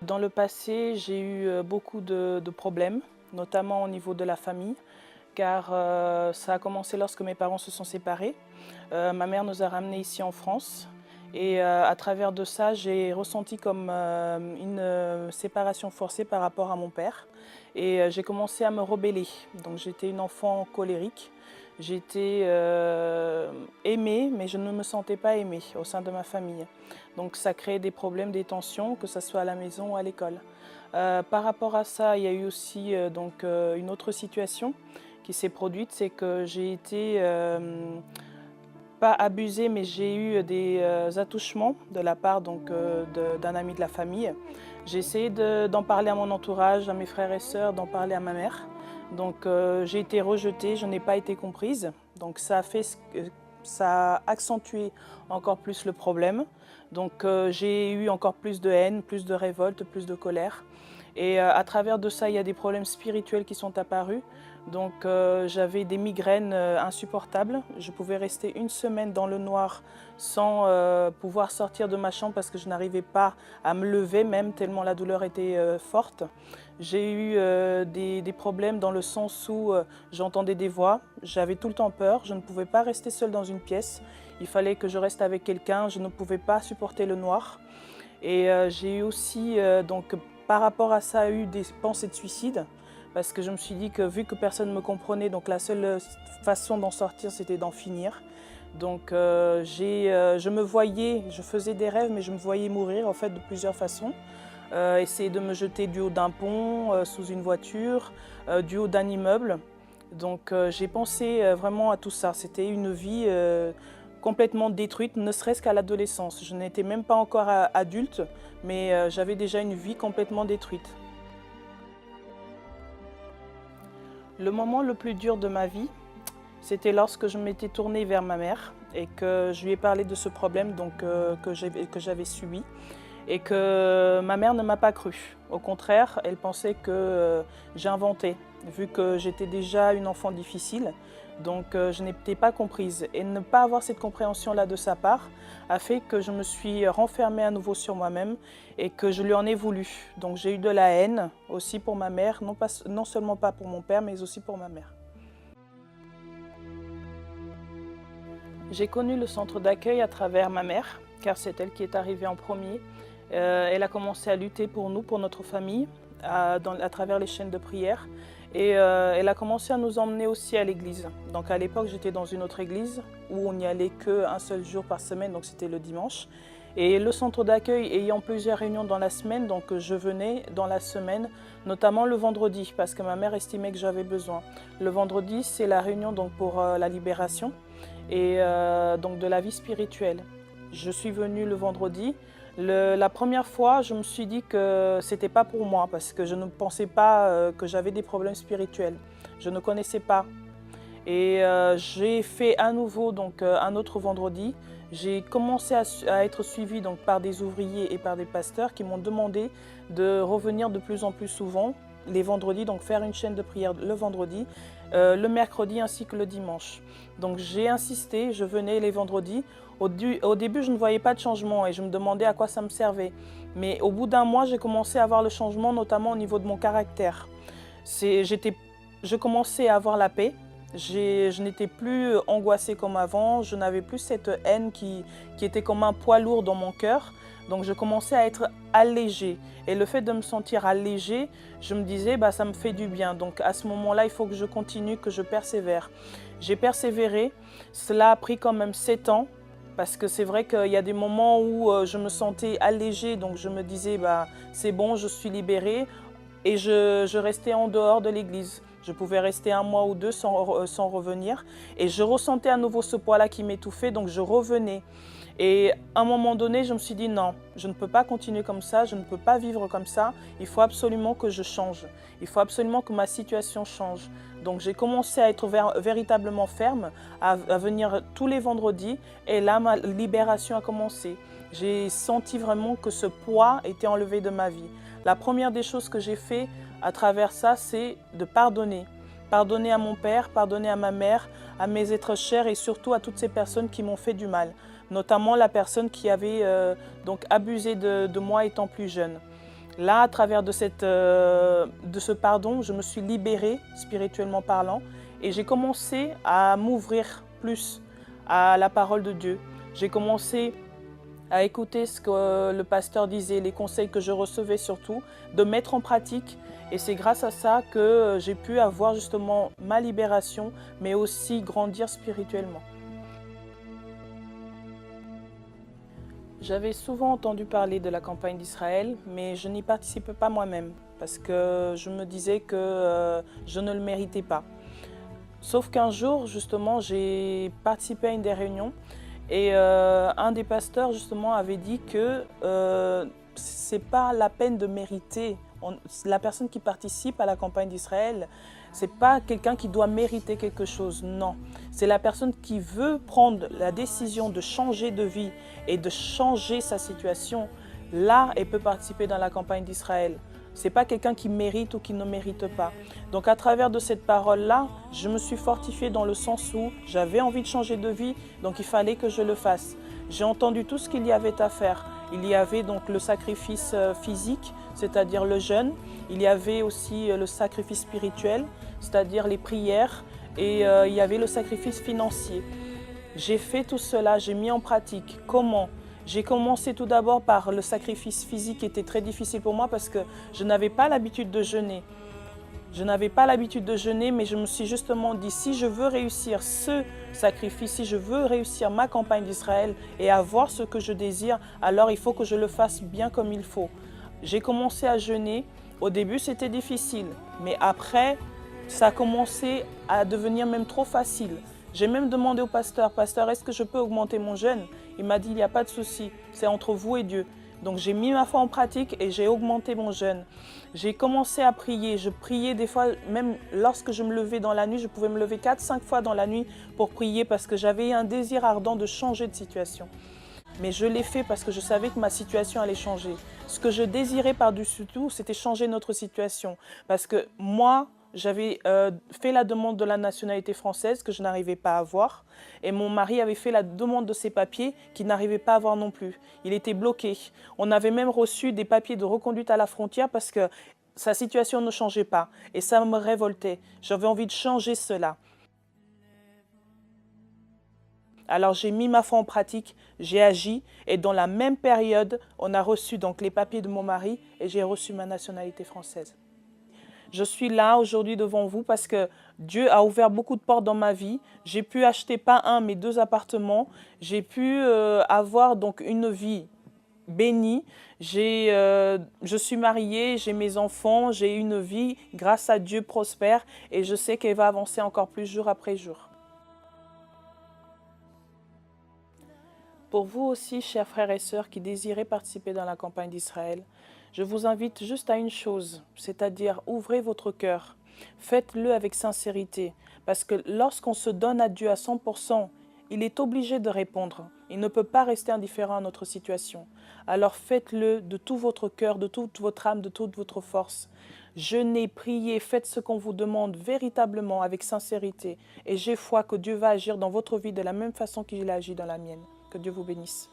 Dans le passé, j'ai eu beaucoup de problèmes, notamment au niveau de la famille, car ça a commencé lorsque mes parents se sont séparés. Ma mère nous a ramenés ici en France et à travers de ça, j'ai ressenti comme une séparation forcée par rapport à mon père et j'ai commencé à me rebeller. Donc j'étais une enfant colérique. J'étais aimée, mais je ne me sentais pas aimée au sein de ma famille. Donc ça créait des problèmes, des tensions, que ce soit à la maison ou à l'école. Par rapport à ça, il y a eu aussi une autre situation qui s'est produite, c'est que j'ai été, pas abusée, mais j'ai eu des attouchements de la part d'un ami de la famille. J'ai essayé d'en parler à mon entourage, à mes frères et sœurs, d'en parler à ma mère. Donc j'ai été rejetée, je n'ai pas été comprise. Donc ça a accentué encore plus le problème. Donc j'ai eu encore plus de haine, plus de révolte, plus de colère. Et à travers de ça, il y a des problèmes spirituels qui sont apparus. Donc j'avais des migraines insupportables. Je pouvais rester une semaine dans le noir sans pouvoir sortir de ma chambre parce que je n'arrivais pas à me lever même tellement la douleur était forte. J'ai eu des problèmes dans le sens où j'entendais des voix. J'avais tout le temps peur. Je ne pouvais pas rester seule dans une pièce. Il fallait que je reste avec quelqu'un. Je ne pouvais pas supporter le noir. Et j'ai eu aussi, par rapport à ça, eu des pensées de suicide. Parce que je me suis dit que vu que personne ne me comprenait, donc la seule façon d'en sortir, c'était d'en finir. Donc je me voyais, je faisais des rêves, mais je me voyais mourir en fait de plusieurs façons. Essayer de me jeter du haut d'un pont, sous une voiture, du haut d'un immeuble. Donc j'ai pensé vraiment à tout ça. C'était une vie complètement détruite, ne serait-ce qu'à l'adolescence. Je n'étais même pas encore adulte, mais j'avais déjà une vie complètement détruite. Le moment le plus dur de ma vie, c'était lorsque je m'étais tournée vers ma mère et que je lui ai parlé de ce problème que j'avais subi et que ma mère ne m'a pas cru. Au contraire, elle pensait que j'inventais, vu que j'étais déjà une enfant difficile. Donc je n'étais pas comprise. Et ne pas avoir cette compréhension-là de sa part a fait que je me suis renfermée à nouveau sur moi-même et que je lui en ai voulu. Donc j'ai eu de la haine aussi pour ma mère, non seulement pas pour mon père, mais aussi pour ma mère. J'ai connu le centre d'accueil à travers ma mère, car c'est elle qui est arrivée en premier. Elle a commencé à lutter pour nous, pour notre famille, à travers les chaînes de prière. Et elle a commencé à nous emmener aussi à l'église. Donc à l'époque, j'étais dans une autre église où on n'y allait qu'un seul jour par semaine, donc c'était le dimanche. Et le centre d'accueil ayant plusieurs réunions dans la semaine, donc je venais dans la semaine, notamment le vendredi, parce que ma mère estimait que j'avais besoin. Le vendredi, c'est la réunion donc, pour la libération et donc de la vie spirituelle. Je suis venue le vendredi. La première fois, je me suis dit que c'était pas pour moi parce que je ne pensais pas que j'avais des problèmes spirituels. Je ne connaissais pas. Et j'ai fait à nouveau un autre vendredi. J'ai commencé à être suivie donc, par des ouvriers et par des pasteurs qui m'ont demandé de revenir de plus en plus souvent les vendredis, donc faire une chaîne de prière le vendredi, le mercredi ainsi que le dimanche. Donc j'ai insisté, je venais les vendredis. Au début, je ne voyais pas de changement et je me demandais à quoi ça me servait. Mais au bout d'un mois, j'ai commencé à voir le changement, notamment au niveau de mon caractère. Je commençais à avoir la paix. Je n'étais plus angoissée comme avant, je n'avais plus cette haine qui était comme un poids lourd dans mon cœur. Donc je commençais à être allégée. Et le fait de me sentir allégée, je me disais, ça me fait du bien. Donc à ce moment-là, il faut que je continue, que je persévère. J'ai persévéré. Cela a pris quand même 7 ans. Parce que c'est vrai qu'il y a des moments où je me sentais allégée. Donc je me disais, c'est bon, je suis libérée. Et je restais en dehors de l'église. Je pouvais rester 1 mois ou 2 sans revenir. Et je ressentais à nouveau ce poids-là qui m'étouffait, donc je revenais. Et à un moment donné, je me suis dit non, je ne peux pas continuer comme ça, je ne peux pas vivre comme ça. Il faut absolument que je change. Il faut absolument que ma situation change. Donc j'ai commencé à être véritablement ferme, à venir tous les vendredis. Et là, ma libération a commencé. J'ai senti vraiment que ce poids était enlevé de ma vie. La première des choses que j'ai fait à travers ça, c'est de pardonner. Pardonner à mon père, pardonner à ma mère, à mes êtres chers et surtout à toutes ces personnes qui m'ont fait du mal. Notamment la personne qui avait abusé de moi étant plus jeune. Là, à travers de ce pardon, je me suis libérée, spirituellement parlant, et j'ai commencé à m'ouvrir plus à la parole de Dieu. J'ai commencé à écouter ce que le pasteur disait, les conseils que je recevais surtout, de mettre en pratique. Et c'est grâce à ça que j'ai pu avoir justement ma libération, mais aussi grandir spirituellement. J'avais souvent entendu parler de la campagne d'Israël, mais je n'y participais pas moi-même, parce que je me disais que je ne le méritais pas. Sauf qu'un jour, justement, j'ai participé à une des réunions, et un des pasteurs, justement, avait dit que c'est pas la peine de mériter. La personne qui participe à la campagne d'Israël, c'est pas quelqu'un qui doit mériter quelque chose, non. C'est la personne qui veut prendre la décision de changer de vie et de changer sa situation. Là, elle peut participer dans la campagne d'Israël. C'est pas quelqu'un qui mérite ou qui ne mérite pas. Donc à travers de cette parole-là, je me suis fortifiée dans le sens où j'avais envie de changer de vie, donc il fallait que je le fasse. J'ai entendu tout ce qu'il y avait à faire. Il y avait donc le sacrifice physique, c'est-à-dire le jeûne. Il y avait aussi le sacrifice spirituel, c'est-à-dire les prières. Et il y avait le sacrifice financier. J'ai fait tout cela, j'ai mis en pratique. Comment ? J'ai commencé tout d'abord par le sacrifice physique qui était très difficile pour moi parce que je n'avais pas l'habitude de jeûner. Je n'avais pas l'habitude de jeûner, mais je me suis justement dit, si je veux réussir ce sacrifice, si je veux réussir ma campagne d'Israël et avoir ce que je désire, alors il faut que je le fasse bien comme il faut. J'ai commencé à jeûner. Au début, c'était difficile, mais après, ça a commencé à devenir même trop facile. J'ai même demandé au pasteur, pasteur, est-ce que je peux augmenter mon jeûne? Il m'a dit, il n'y a pas de souci, c'est entre vous et Dieu. Donc j'ai mis ma foi en pratique et j'ai augmenté mon jeûne. J'ai commencé à prier. Je priais des fois, même lorsque je me levais dans la nuit, je pouvais me lever 4-5 fois dans la nuit pour prier parce que j'avais un désir ardent de changer de situation. Mais je l'ai fait parce que je savais que ma situation allait changer. Ce que je désirais par-dessus tout, c'était changer notre situation. Parce que moi, j'avais fait la demande de la nationalité française que je n'arrivais pas à avoir. Et mon mari avait fait la demande de ses papiers qu'il n'arrivait pas à avoir non plus. Il était bloqué. On avait même reçu des papiers de reconduite à la frontière parce que sa situation ne changeait pas. Et ça me révoltait. J'avais envie de changer cela. Alors j'ai mis ma foi en pratique, j'ai agi et dans la même période, on a reçu donc les papiers de mon mari et j'ai reçu ma nationalité française. Je suis là aujourd'hui devant vous parce que Dieu a ouvert beaucoup de portes dans ma vie. J'ai pu acheter pas un mais 2 appartements. J'ai pu avoir donc une vie bénie. Je suis mariée, j'ai mes enfants, j'ai une vie grâce à Dieu prospère et je sais qu'elle va avancer encore plus jour après jour. Pour vous aussi, chers frères et sœurs qui désirez participer dans la campagne d'Israël, je vous invite juste à une chose, c'est-à-dire ouvrez votre cœur. Faites-le avec sincérité, parce que lorsqu'on se donne à Dieu à 100%, il est obligé de répondre. Il ne peut pas rester indifférent à notre situation. Alors faites-le de tout votre cœur, de toute votre âme, de toute votre force. Jeûnez, priez, faites ce qu'on vous demande véritablement avec sincérité. Et j'ai foi que Dieu va agir dans votre vie de la même façon qu'il a agi dans la mienne. Que Dieu vous bénisse.